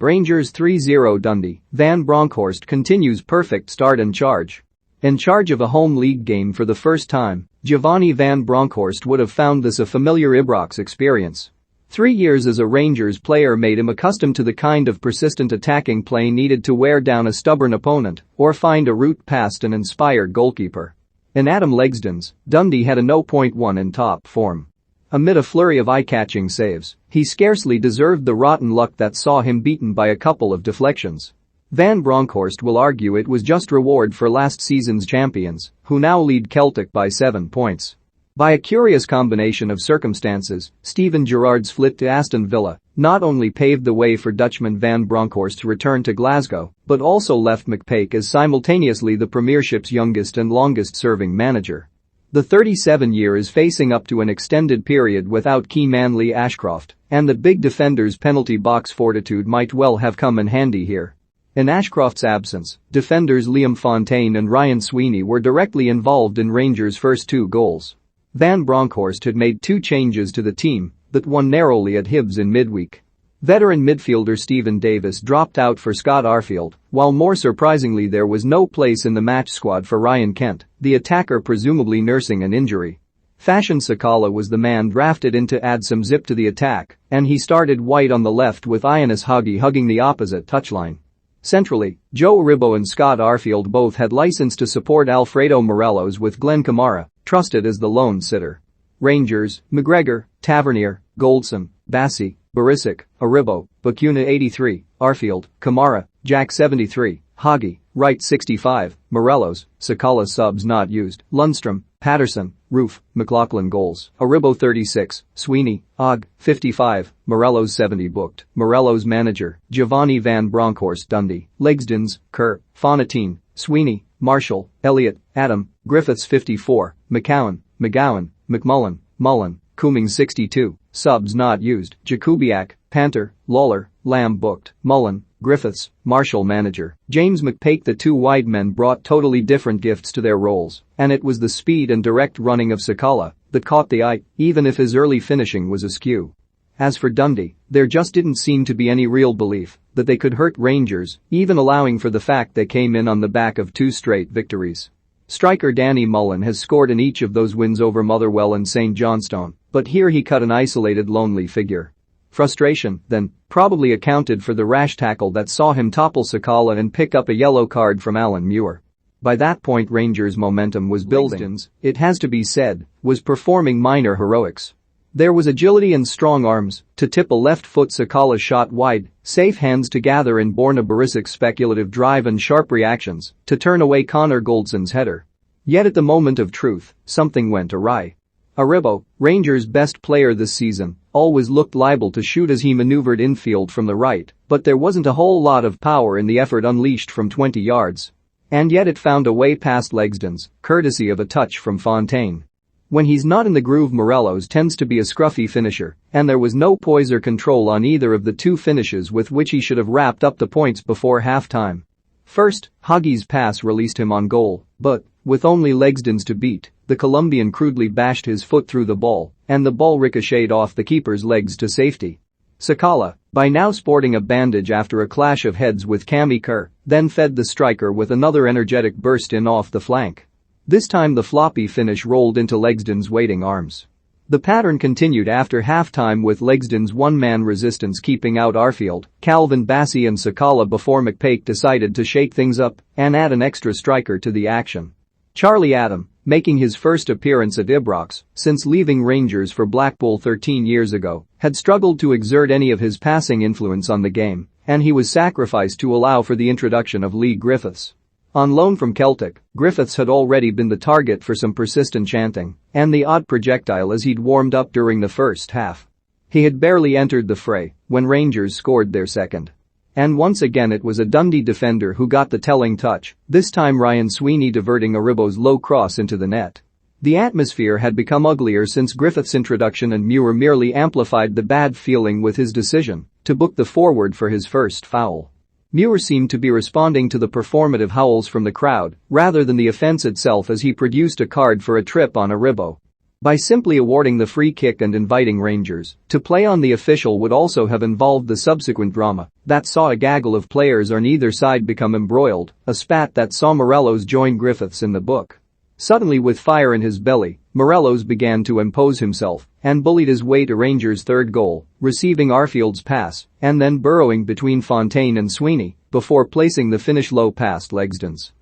Rangers 3-0 Dundee, Van Bronckhorst continues perfect start and charge. In charge of a home league game for the first time, Giovanni Van Bronckhorst would have found this a familiar Ibrox experience. 3 years as a Rangers player made him accustomed to the kind of persistent attacking play needed to wear down a stubborn opponent or find a route past an inspired goalkeeper. In Adam Legston's, Dundee had a 0.1 in top form. Amid a flurry of eye-catching saves, he scarcely deserved the rotten luck that saw him beaten by a couple of deflections. Van Bronckhorst will argue it was just reward for last season's champions, who now lead Celtic by 7 points. By a curious combination of circumstances, Steven Gerrard's flit to Aston Villa not only paved the way for Dutchman Van Bronckhorst's return to Glasgow, but also left McPake as simultaneously the Premiership's youngest and longest-serving manager. The 37-year is facing up to an extended period without key man Lee Ashcroft, and the big defender's penalty box fortitude might well have come in handy here. In Ashcroft's absence, defenders Liam Fontaine and Ryan Sweeney were directly involved in Rangers' first 2 goals. Van Bronckhorst had made 2 changes to the team, but won narrowly at Hibs in midweek. Veteran midfielder Stephen Davis dropped out for Scott Arfield, while more surprisingly there was no place in the match squad for Ryan Kent, the attacker presumably nursing an injury. Fashion Sakala was the man drafted in to add some zip to the attack, and he started wide on the left with Ioannis Hagi hugging the opposite touchline. Centrally, Joe Aribo and Scott Arfield both had license to support Alfredo Morelos with Glenn Kamara, trusted as the lone sitter. Rangers, McGregor, Tavernier, Goldson, Bassi, Barisic, Aribo, Bakuna 83, Arfield, Kamara, Jack 73, Hagi, Wright 65, Morelos, Sakala subs not used, Lundstrom, Patterson, Roof, McLaughlin goals, Aribo 36, Sweeney, Og, 55, Morelos 70 booked, Morelos manager, Giovanni Van Bronckhorst Dundee, Legston's, Kerr, Fonatine, Sweeney, Marshall, Elliott, Adam, Griffiths 54, McCowan, McGowan, McMullen, Mullen, Cummings 62, subs not used, Jakubiak, Panther, Lawler, Lamb booked, Mullen, Griffiths, Marshall manager, James McPake. The 2 wide men brought totally different gifts to their roles, and it was the speed and direct running of Sakala that caught the eye, even if his early finishing was askew. As for Dundee, there just didn't seem to be any real belief that they could hurt Rangers, even allowing for the fact they came in on the back of 2 straight victories. Striker Danny Mullen has scored in each of those wins over Motherwell and St Johnstone, but here he cut an isolated lonely figure. Frustration, then, probably accounted for the rash tackle that saw him topple Sakala and pick up a yellow card from Alan Muir. By that point Rangers' momentum was building. Legston's, it has to be said, was performing minor heroics. There was agility and strong arms to tip a left-foot Sakala shot wide, safe hands to gather in Borna Barisic's speculative drive and sharp reactions to turn away Connor Goldson's header. Yet at the moment of truth, something went awry. Aribo, Rangers' best player this season, always looked liable to shoot as he maneuvered infield from the right, but there wasn't a whole lot of power in the effort unleashed from 20 yards. And yet it found a way past Legston's, courtesy of a touch from Fontaine. When he's not in the groove, Morelos tends to be a scruffy finisher, and there was no poise or control on either of the 2 finishes with which he should have wrapped up the points before halftime. First, Hagi's pass released him on goal, but, with only Legston's to beat, the Colombian crudely bashed his foot through the ball, and the ball ricocheted off the keeper's legs to safety. Sakala, by now sporting a bandage after a clash of heads with Cammy Kerr, then fed the striker with another energetic burst in off the flank. This time the floppy finish rolled into Legston's waiting arms. The pattern continued after halftime with Legston's one-man resistance keeping out Arfield, Calvin Bassi and Sakala before McPake decided to shake things up and add an extra striker to the action. Charlie Adam, making his first appearance at Ibrox since leaving Rangers for Blackpool 13 years ago, had struggled to exert any of his passing influence on the game, and he was sacrificed to allow for the introduction of Lee Griffiths. On loan from Celtic, Griffiths had already been the target for some persistent chanting and the odd projectile as he'd warmed up during the first half. He had barely entered the fray when Rangers scored their second. And once again it was a Dundee defender who got the telling touch, this time Ryan Sweeney diverting Aribo's low cross into the net. The atmosphere had become uglier since Griffiths' introduction, and Muir merely amplified the bad feeling with his decision to book the forward for his first foul. Muir seemed to be responding to the performative howls from the crowd rather than the offence itself as he produced a card for a trip on Aribo. by simply awarding the free kick and inviting Rangers to play on. The official would also have involved the subsequent drama that saw a gaggle of players on either side become embroiled, a spat that saw Morelos join Griffiths in the book. Suddenly, with fire in his belly, Morelos began to impose himself and bullied his way to Rangers' third goal, receiving Arfield's pass and then burrowing between Fontaine and Sweeney before placing the finish low past Legston's.